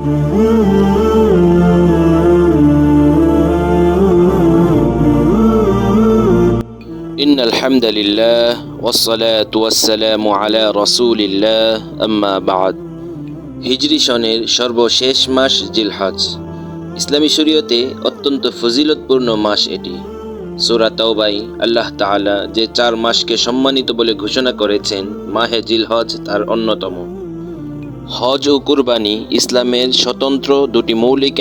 إن الحمد لله والصلاة والسلام على رسول الله أما بعد হিজরি সনের সর্বশেষ মাস জিলহজ। ইসলামী শরীয়তে অত্যন্ত ফজিলতপূর্ণ মাস এটি। সূরা তাওবায় আল্লাহ তাআলা যে 4 মাসকে সম্মানিত বলে ঘোষণা করেছেন, মাহে জিলহজ তার অন্যতম। হজ ও কুরবানি ইসলামের স্বতন্ত্র দুটি মৌলিক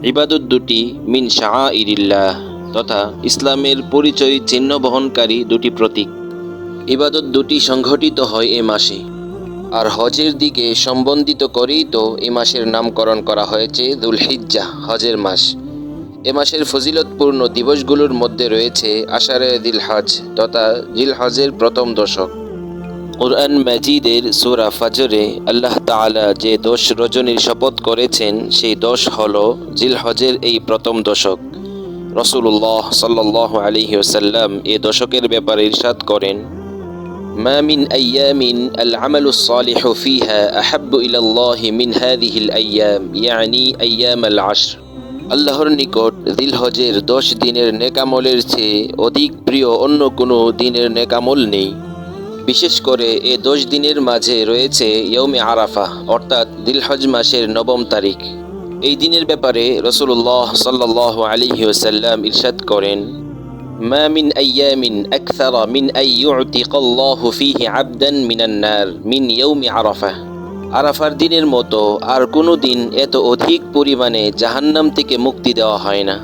ইবাদত দুটি মিন শাআইরিল্লাহ তথা ইসলামের পরিচয় চিহ্ন বহনকারী দুটি প্রতীক। ইবাদত দুটি সংঘটিত হয় এ মাসে, আর হজের দিকে সম্বন্ধিত করেই তো এ মাসের নামকরণ করা হয়েছে যুলহিজ্জাহ, হজের মাস। এ মাসের ফজিলতপূর্ণ দিবসগুলোর মধ্যে রয়েছে আশারে জিলহজ তথা জিলহজের প্রথম দশক। কুরআন মাজিদের সূরা ফাজরে আল্লাহ তাআলা যে 10 রজনীর শপথ করেছেন, সেই 10 হল জিলহজের এই প্রথম দশক। রাসূলুল্লাহ সাল্লাল্লাহু আলাইহি ওয়াসাল্লাম এ দশকের ব্যাপারে ইরশাদ করেন, মা মিন আইয়ামিন আল আমালুস সালিহু ফিহা আহাব্বু ইলাল্লাহি মিন হাযিহিল আইয়াম, ইয়ানি আইয়াম আল আশর। আল্লাহর নিকট জিলহজের 10 দিনের নেকামলের চেয়ে অধিক প্রিয় অন্য কোনো দিনের নেকামল নেই। বিশেষ করে এ 10 দিনের মাঝে রয়েছে ইয়ৌমে আরাফা, অর্থাৎ জিলহজ মাসের 9 তারিখ। এই দিনের ব্যাপারে রাসূলুল্লাহ সাল্লাল্লাহু আলাইহি ওয়াসাল্লাম ইরশাদ করেন, মা মিন আইয়ামিন আকসারা মিন আন ইউতিকাল্লাহু ফীহি আবদান মিনান নার মিন ইয়ৌমি আরাফা। আরাফার দিনের মতো আর কোনো দিন এত অধিক পরিমাণে জাহান্নাম থেকে মুক্তি দেওয়া হয় না।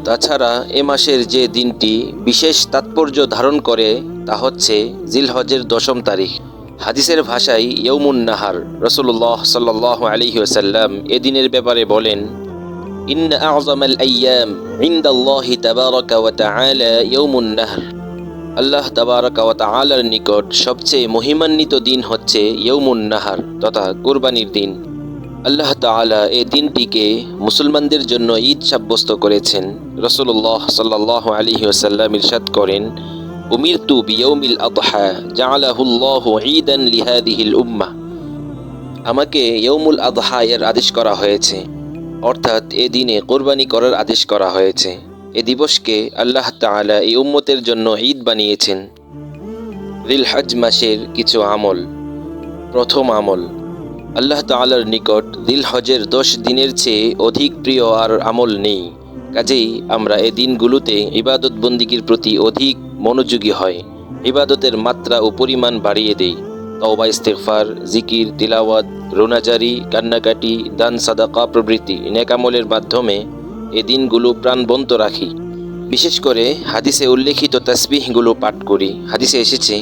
তাছাড়া এ মাসের যে দিনটি বিশেষ তাৎপর্য ধারণ করে তা হচ্ছে জিলহজের 10 তারিখ। হাদিসের ভাষায় ইয়ৌমুন নাহার। রাসূলুল্লাহ সাল্লাল্লাহু আলাইহি ওয়াসাল্লাম এ দিনের ব্যাপারে বলেন, ইন্না আ'যামাল আইয়াম ইনদাল্লাহি তাবারাকা ওয়া তাআলা ইয়ৌমুন নাহর। আল্লাহ তাবারাকা ওয়া তাআলার নিকট সবচেয়ে মহিমান্বিত দিন হচ্ছে ইয়ৌমুন নাহার তথা কুরবানির দিন। আল্লাহ তাআলা এই দিনটিকে মুসলমানদের জন্য ঈদ সাব্যস্ত করেছেন। রাসূলুল্লাহ সাল্লাল্লাহু আলাইহি ওয়াসাল্লাম ইরশাদ করেন, উমিরতু বিয়াউমিল আযহা জাআলাহুল্লাহু ঈদান লিহাযিহিল উম্মাহ। আমাকে ইয়ৌমুল আযহা এর আদেশ করা হয়েছে, অর্থাৎ এ দিনে কুরবানি করার আদেশ করা হয়েছে। এ দিবসকে আল্লাহ তাআলা এই উম্মতের জন্য ঈদ বানিয়েছেন। জিলহজ মাসের কিছু আমল। প্রথম আমল, আল্লাহ তাআলার নিকট জিলহজের 10 দিনের চেয়ে অধিক প্রিয় আর আমল নেই। কাজেই আমরা এ দিনগুলোতে ইবাদত বন্দিগির প্রতি অধিক মনোযোগী হয়, ইবাদতের মাত্রা ও পরিমাণ বাড়িয়ে দেই। তওবা, ইস্তিগফার, জিকির, তিলাওয়াত, রোনাজারি, কান্নাকাটি, দান, সাদাকা প্রভৃতি নেকামলের মাধ্যমে এ দিনগুলো প্রাণবন্ত রাখি। বিশেষ করে হাদিসে উল্লেখিত তাসবিহগুলো পাঠ করি। হাদিসে এসেছে,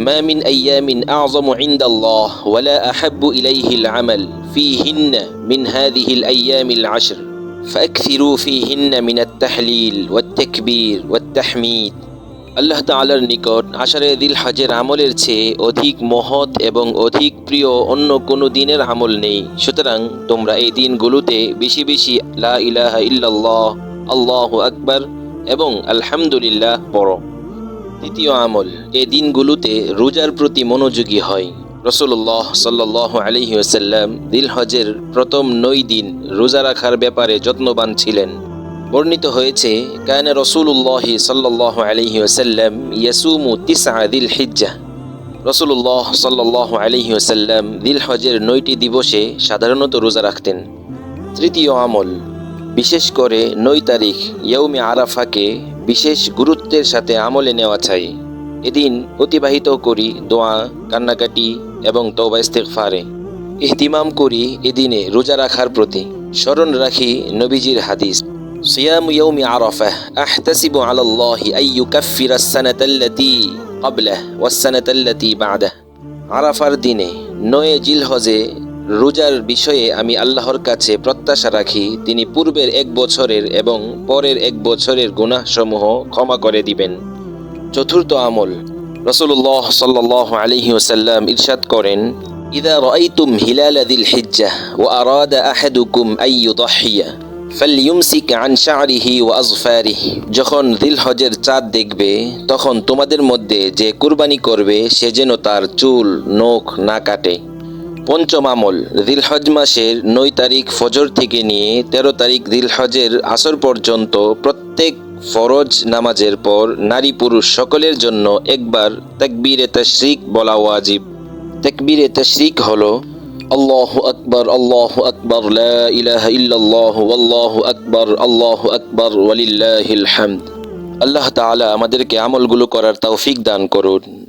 মা মিন আইয়ামিন আ'যামু ইনদাল্লাহ ওয়া লা আহাব্বু ইলাইহিল আমাল ফীহিন্না মিন হাযিহিল আইয়ামিল আশর ফাকসিরু ফীহিন্না মিনাত তাহলিল ওয়াত তাকবীর ওয়াত তাহমিদ। আল্লাহ তাআলার নিকট আশারে জিলহজের আমলের চেয়ে অধিক মহৎ এবং অধিক প্রিয় অন্য কোনো দিনের আমল নেই। সুতরাং তোমরা এই দিনগুলোতে বেশি বেশি লা ইলাহা ইল্লাল্লাহ, আল্লাহু আকবার এবং আলহামদুলিল্লাহ পড়ো। দ্বিতীয় আমল, এই দিনগুলোতে রোজার প্রতি মনোযোগী হয়। রাসূলুল্লাহ সাল্লাল্লাহু আলাইহি ওয়াসাল্লাম জিলহজের প্রথম 9 দিন রোজা রাখার ব্যাপারে যত্নবান ছিলেন। বর্ণিত হয়েছে, কানা রাসূলুল্লাহ সাল্লাল্লাহু আলাইহি ওয়াসাল্লাম ইয়াসুমু 9 জিলহিজ্জাহ। রাসূলুল্লাহ সাল্লাল্লাহু আলাইহি ওয়াসাল্লাম জিলহজের 9টি দিবসে সাধারণত রোজা রাখতেন। তৃতীয় আমল, বিশেষ করে 9 তারিখ ইয়ৌমে আরাফাকে বিশেষ গুরুত্বের সাথে আমলে নেওয়া চাই। এদিন অতিবাহিত করি দোয়া, কান্নাকাটি এবং তওবা ইস্তিগফারে। ইহতিমাম করি এদিনে রোজা রাখার প্রতি। স্মরণ রাখি নবীজির হাদিস, সিয়ামু ইয়ৌমি আরাফাহ আহতাসিবু আলাল্লাহি আন ইউকাফিরাস সানাতাল্লাতী ক্বাবলাহু ওয়াস সানাতাল্লাতী বা'দাহু। আরাফার দিনে 9 জিলহজে রোজার বিষয়ে আমি আল্লাহর কাছে প্রত্যাশা রাখি, তিনি পূর্বের 1 বছরের এবং পরের 1 বছরের গুনাহসমূহ ক্ষমা করে দিবেন। চতুর্থ আমল, রাসূলুল্লাহ সাল্লাল্লাহু আলাইহি ওয়াসাল্লাম ইরশাদ করেন, ইযা রাআইতুম হিলাল যিলহিজ্জাহ ওয়া আরাদা আহাদুকুম আন ইউদাহহিয়া ফালইউমসিক আন শা'রিহি ওয়া আযফারিহি। যখন জিলহজের চাঁদ দেখবে, তখন তোমাদের মধ্যে যে কুরবানি করবে সে যেন তার চুল, নখ না কাটে। পঞ্চম আমল, জিলহজ মাসের ৯ তারিখ ফজর থেকে নিয়ে ১৩ তারিখ জিলহজের আসর পর্যন্ত প্রত্যেক ফরজ নামাজের পর নারী পুরুষ সকলের জন্য একবার তাকবীরে তাশরিক বলা ওয়াজিব। তাকবীরে তাশরিক হলো আল্লাহু আকবার লা ইলাহা ইল্লাল্লাহু ওয়াল্লাহু আকবার ওয়ালিল্লাহিল হামদ। আল্লাহ তাআলা আমাদেরকে আমলগুলো করার তৌফিক দান করুন।